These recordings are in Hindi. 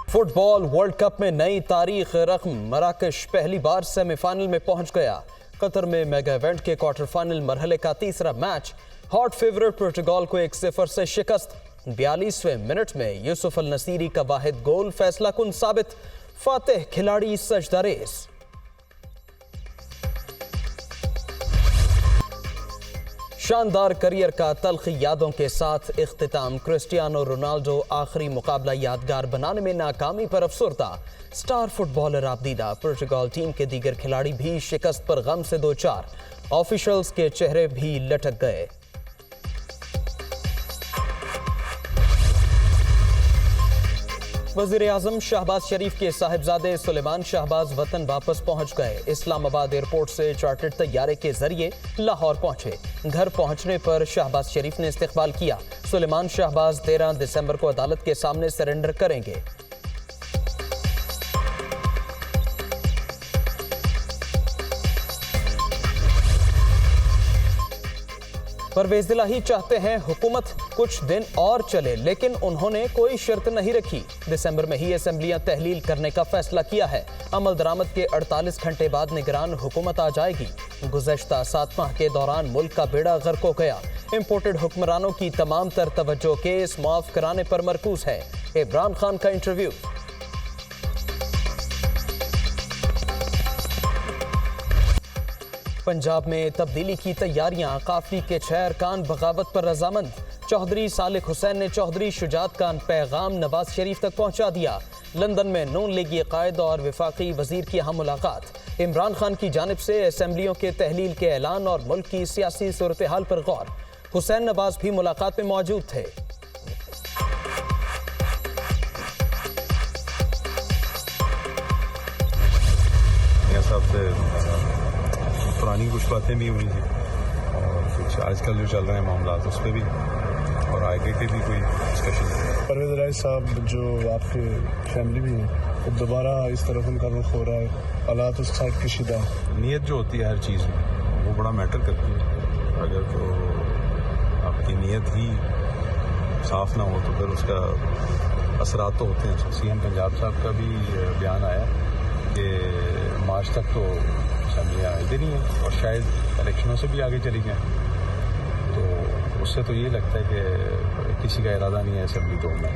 फुटबॉल वर्ल्ड कप में नई तारीख रकम। मराकश पहली बार सेमीफाइनल में पहुंच गया। कतर में मेगा इवेंट के क्वार्टर फाइनल मरहले का तीसरा मैच हॉट फेवरेट पुर्तगाल को 1-0 से शिकस्त। 42वें मिनट में यूसुफ अल नसीरी का वाहिद गोल फैसला कुन साबित। फातेह खिलाड़ी सजदारेज। शानदार करियर का तल्ख यादों के साथ इख्तिताम। क्रिस्टियानो रोनाल्डो आखिरी मुकाबला यादगार बनाने में नाकामी पर अफसरदा। स्टार फुटबॉलर आबदीदा। पुर्तगाल टीम के दीगर खिलाड़ी भी शिकस्त पर गम से दो चार। ऑफिशियल्स के चेहरे भी लटक गए। वज़ीर आज़म शहबाज शरीफ के साहिबजादे सुलेमान शहबाज वतन वापस पहुंच गए। इस्लामाबाद एयरपोर्ट से चार्टर्ड तैयारे के जरिए लाहौर पहुंचे। घर पहुंचने पर शहबाज शरीफ ने इस्तकबाल किया। सुलेमान शहबाज 13 दिसंबर को अदालत के सामने सरेंडर करेंगे। परवेज इलाही चाहते हैं हुकूमत कुछ दिन और चले, लेकिन उन्होंने कोई शर्त नहीं रखी। दिसंबर में ही असेंबलियां तहलील करने का फैसला किया है। अमल दरामद के 48 घंटे बाद निगरान हुकूमत आ जाएगी। गुज़श्ता 7 माह के दौरान मुल्क का बेड़ा गर्क हो गया। इम्पोर्टेड हुक्मरानों की तमाम तर तवज्जो केस माफ कराने पर मरकूज है। इमरान खान का इंटरव्यू। पंजाब में तब्दीली की तैयारियां। काफली के 6 अरकान बगावत पर रजामंद। चौधरी सालिक हुसैन ने चौधरी शुजात का पैगाम नवाज शरीफ तक पहुंचा दिया। लंदन में नून लीगी कायद और वफाकी वजीर की अहम मुलाकात। इमरान खान की जानिब से असेंबलियों के तहलील के ऐलान और मुल्क की सियासी सूरत हाल पर गौर। हुसैन नवाज भी मुलाकात में मौजूद थे। पुरानी कुछ बातें भी हुई थी और कुछ आजकल जो चल रहे हैं मामला उस पर भी और आगे के भी कोई डिस्कशन। परवेज इलाही साहब जो आपके फैमिली भी हैं, तो दोबारा इस तरफ उनका रुख हो रहा है। हालात उस साइड की शिदा नीयत जो होती है हर चीज़ में वो बड़ा मैटर करती है। अगर तो आपकी नीयत ही साफ ना हो तो फिर उसका असरात तो होते हैं। सीएम पंजाब साहब का भी बयान आया कि मार्च तक तो असेंबलियाँ इधर ही हैं और शायद इलेक्शनों से भी आगे चली जाएं, तो उससे तो ये लगता है कि किसी का इरादा नहीं है असेंबली तोड़ना।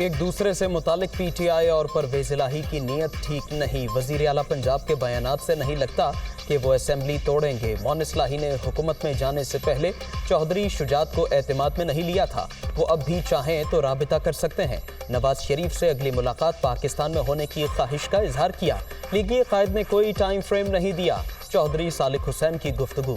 एक दूसरे से मुतालिक पीटीआई और परवेज इलाही की नीयत ठीक नहीं। वजीर आला पंजाब के बयानात से नहीं लगता कि वो असेंबली तोड़ेंगे। मोनिस इलाही ने हुकूमत में जाने से पहले चौधरी शुजात को एतमाद में नहीं लिया था। वो अब भी चाहें तो राबिता कर सकते हैं। नवाज शरीफ से अगली मुलाकात पाकिस्तान में होने की ख्वाहिश का इजहार किया। लीगी कायद ने कोई टाइम फ्रेम नहीं दिया। चौधरी सालिक हुसैन की गुफ्तगू।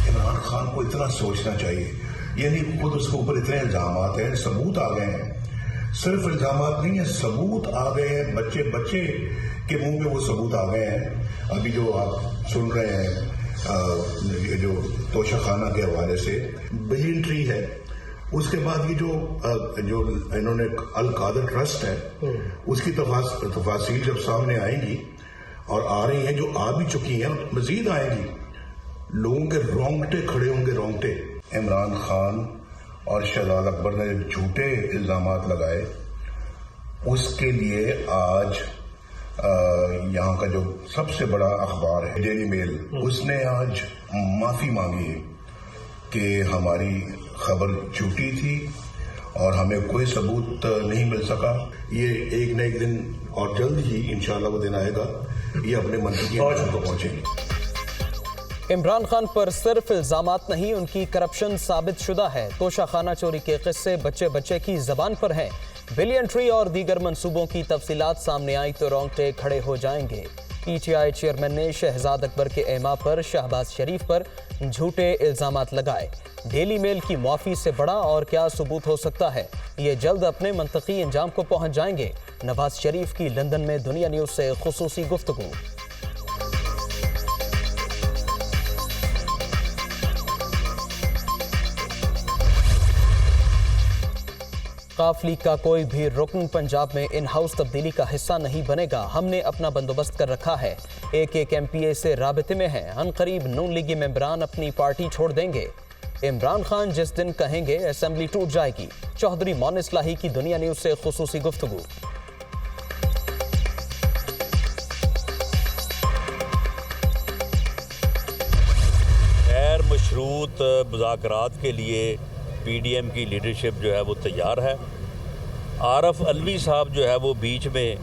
इमरान खान को इतना सोचना चाहिए, यानी खुद उसके ऊपर इतने इल्जामात हैं, सबूत आ गए हैं। सिर्फ इल्जामात नहीं है, सबूत आ गए हैं। बच्चे बच्चे के मुंह में वो सबूत आ गए हैं। अभी जो आप सुन रहे हैं जो तोशा खाना के हवाले से बिलियन ट्री है। उसके बाद ये जो इन्होंने अल कादर ट्रस्ट है उसकी तफासील जब सामने आएंगी और आ रही हैं, जो आ भी चुकी हैं, मजीद आएंगी, लोगों के रोंगटे खड़े होंगे, रोंगटे। इमरान खान और शहजाद अकबर ने झूठे इल्जामात लगाए, उसके लिए आज यहाँ का जो सबसे बड़ा अखबार है डेली मेल, उसने आज माफी मांगी है कि हमारी खबर झूठी थी और हमें कोई सबूत नहीं मिल सका। ये एक न एक दिन और जल्द ही इंशाल्लाह वो दिन आएगा, ये अपने मंतकी को पहुंचेंगे। इमरान खान पर सिर्फ इल्जामात नहीं, उनकी करप्शन साबित शुदा है। तोशा खाना चोरी के किस्से बच्चे बच्चे की जबान पर हैं। बिलियन ट्री और दीगर मंसूबों की तफसीलात सामने आई तो रोंगटे खड़े हो जाएंगे। पीटीआई चेयरमैन ने शहजाद अकबर के एमा पर शहबाज शरीफ पर झूठे इल्जामात लगाए। डेली मेल की मुआफी से बड़ा और क्या सबूत हो सकता है। ये जल्द अपने मंतकी अंजाम को पहुंच जाएंगे। नवाज शरीफ की लंदन में दुनिया न्यूज से खुसूसी गुफ्तगू। काफली का कोई भी रुकन पंजाब में इन हाउस तब्दीली का हिस्सा नहीं बनेगा। हमने अपना बंदोबस्त कर रखा है। एक MPA से राबिते में हैं। अनकरीब नून लीगी मेंबरान अपनी पार्टी छोड़ देंगे। इमरान खान जिस दिन कहेंगे असेंबली टूट जाएगी। चौधरी मोइन इस्लाही की दुनिया न्यूज से खुसूसी गुफ्तगू। गैर मशरूत मुज़ाकरात के लिए PDM की लीडरशिप जो है वो तैयार है। आरफ अलवी साहब जो है वो बीच में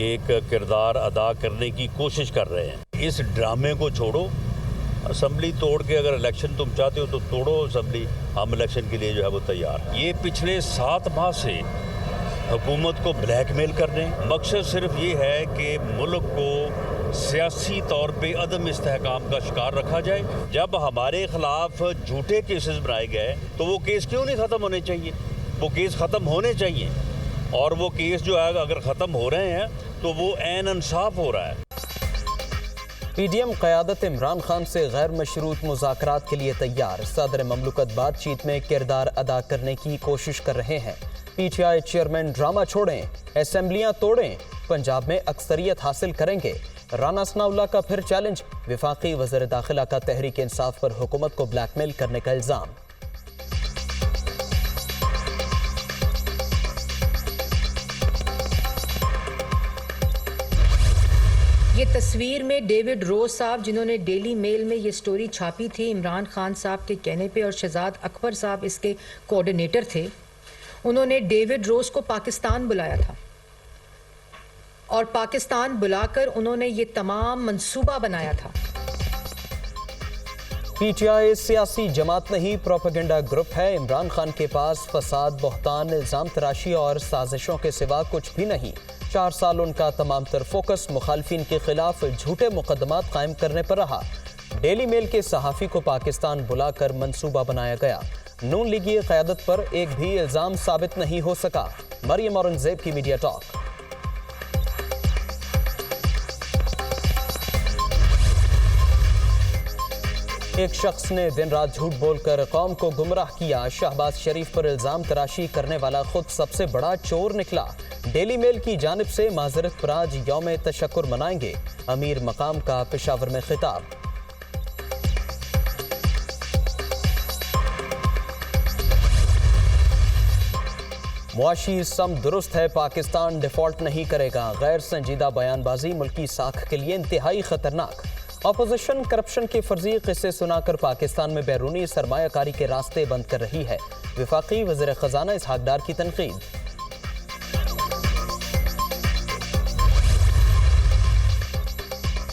एक किरदार अदा करने की कोशिश कर रहे हैं। इस ड्रामे को छोड़ो, असेंबली तोड़ के अगर इलेक्शन तुम चाहते हो तो तोड़ो असेंबली, हम इलेक्शन के लिए जो है वो तैयार हैं। ये पिछले 7 माह से हुकूमत को ब्लैकमेल कर रहे हैं। मकसद सिर्फ ये है कि मुल्क को सियासी तौर पे अदम इस्तेहकाम का शिकार रखा जाए। जब हमारे खिलाफ झूठे केसेस बनाए गए तो वो केस क्यों नहीं ख़त्म होने चाहिए? वो केस ख़त्म होने चाहिए, और वो केस जो है अगर ख़त्म हो रहे हैं तो वो ऐन इंसाफ हो रहा है। PDM क़यादत इमरान खान से गैर मशरूत मुज़ाकरात के लिए तैयार। सदर ममलकत बातचीत में किरदार अदा करने की कोशिश कर रहे हैं। PTI चेयरमैन ड्रामा छोड़ें, असेंबलियां तोड़ें, पंजाब में अक्सरियत हासिल करेंगे। राना सनाउल्लाह का फिर चैलेंज। वफाकी वज़ीर दाखिला का तहरीक इंसाफ पर हुकूमत को ब्लैकमेल करने का इल्ज़ाम। ये तस्वीर में डेविड रोज साहब, जिन्होंने डेली मेल में ये स्टोरी छापी थी इमरान खान साहब के कहने पे, और शहजाद अकबर साहब इसके कोऑर्डिनेटर थे। उन्होंने डेविड रोज को पाकिस्तान बुलाया था और पाकिस्तान बुलाकर उन्होंने ये तमाम मंसूबा बनाया था। PTI सियासी जमात नहीं, प्रोपेगेंडा ग्रुप है। इमरान खान के पास फसाद, बहतान, इल्जाम तराशी और साजिशों के सिवा कुछ भी नहीं। 4 साल उनका तमाम तर फोकस मुखालफिन के खिलाफ झूठे मुकदमात कायम करने पर रहा। डेली मेल के सहाफ़ी को पाकिस्तान बुलाकर मंसूबा बनाया गया। नून लीगी क़यादत पर एक भी इल्ज़ाम साबित नहीं हो सका। मरियम औरंगज़ेब की मीडिया टॉक। एक शख्स ने दिन रात झूठ बोलकर कौम को गुमराह किया। शहबाज शरीफ पर इल्ज़ाम तराशी करने वाला खुद सबसे बड़ा चोर निकला। डेली मेल की जानिब से माजरत पर आज यौम तशक्कुर मनाएंगे। अमीर मकाम का पेशावर में खिताब। मुआशी सम दुरुस्त है, पाकिस्तान डिफॉल्ट नहीं करेगा। गैर संजीदा बयानबाजी मुल्की साख के लिए इंतहाई खतरनाक। अपोजिशन करप्शन के फर्जी किस्से सुनाकर पाकिस्तान में बैरूनी सरमायाकारी के रास्ते बंद कर रही है। वफाकी वज़ीर ख़ज़ाना इसहाक डार की तनकीद।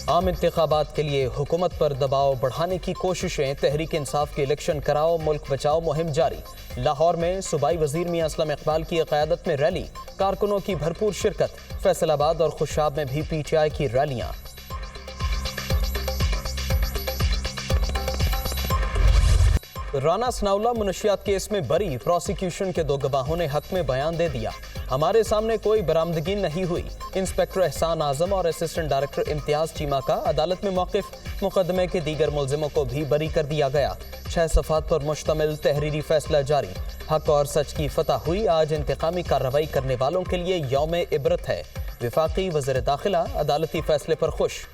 आम इंतखाबात के लिए हुकूमत पर दबाव बढ़ाने की कोशिशें। तहरीक इंसाफ की इलेक्शन कराओ, मुल्क बचाओ मुहिम जारी। लाहौर में सूबाई वजीर मियां असलम इकबाल की क़यादत में रैली, कारकुनों की भरपूर शिरकत। फैसलाबाद और खुशाब में भी PTI की रैलियां। राना सनाउल्लाह मुनशियात केस में बरी। प्रोसिक्यूशन के 2 गवाहों ने हक में बयान दे दिया। हमारे सामने कोई बरामदगी नहीं हुई। इंस्पेक्टर एहसान आजम और असिस्टेंट डायरेक्टर इम्तियाज चीमा का अदालत में मौक़िफ़। मुकदमे के दीगर मुलजिमों को भी बरी कर दिया गया। 6 सफ़ात पर मुश्तमिल तहरीरी फैसला जारी। हक और सच की फतह हुई। आज इंतकामी कार्रवाई करने वालों के लिए यौम इबरत है। वफाकी वज़ीर दाखिला अदालती फैसले पर खुश।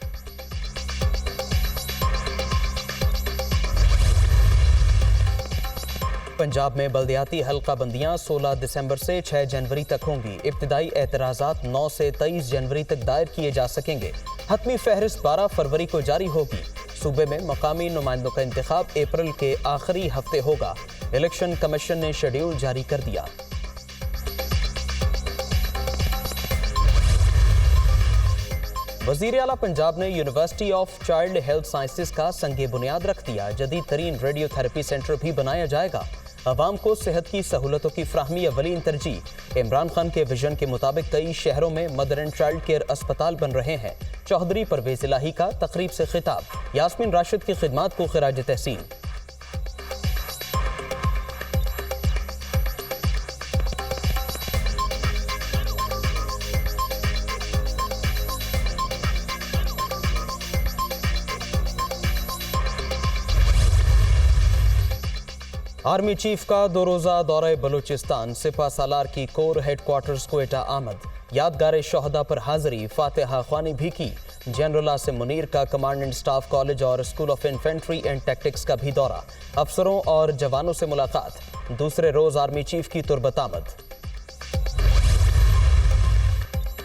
पंजाब में बल्दियाती हल्का बंदियां 16 दिसंबर से 6 जनवरी तक होंगी। इब्तिदाई एतराज़ात 9 से 23 जनवरी तक दायर किए जा सकेंगे। हतमी फहरिस्त 12 फरवरी को जारी होगी। सूबे में मकामी नुमाइंदों का इंतखाब अप्रैल के आखिरी हफ्ते होगा। इलेक्शन कमीशन ने शेड्यूल जारी कर दिया। वज़ीर आला पंजाब ने university of child health sciences का संगे बुनियाद रख दिया। जदीद तरीन रेडियोथेरेपी सेंटर भी बनाया जाएगा। अवाम को सेहत की सहूलतों की फ्राहमी अवलीन तरजीह। इमरान खान के विजन के मुताबिक कई शहरों में मदर एंड चाइल्ड केयर अस्पताल बन रहे हैं। चौधरी परवेज इलाही का तकरीब से खिताब। यास्मीन राशिद की खिदमात को खिराज तहसीन। आर्मी चीफ का 2 रोज़ा दौरे बलूचिस्तान। सिपा सालार की कोर हेडक्वार्टर्स क्वेटा आमद। यादगार शोहदा पर हाजिरी, फातिहा ख्वानी भी की। जनरल आसिम मुनीर का कमांडेंट स्टाफ कॉलेज और school of infantry and tactics का भी दौरा, अफसरों और जवानों से मुलाकात। दूसरे रोज आर्मी चीफ की तुर्बतामद।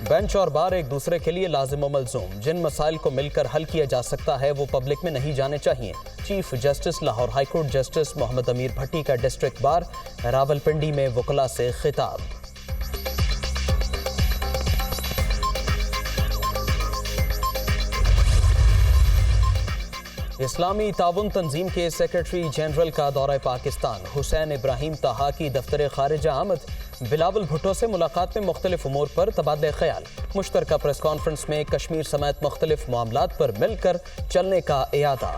बेंच और बार एक दूसरे के लिए लाजिम व मलजूम, जिन मसाइल को मिलकर हल किया जा सकता है वो पब्लिक में नहीं जाने चाहिए। Chief justice Lahore high court justice Mohammad Amir Bhatti का डिस्ट्रिक्ट बार रावलपिंडी में वकला से खिताब। इस्लामी ताउन तंजीम के सेक्रेटरी जनरल का दौरा पाकिस्तान, हुसैन इब्राहिम ताहा की दफ्तर खारिजा आमद। बिलावल भुट्टो से मुलाकात में मुख्तलिफ उमूर पर तबादले ख्याल। मुश्तरका प्रेस कॉन्फ्रेंस में कश्मीर समेत मुख्तलिफ मामलात पर मिलकर चलने का इरादा।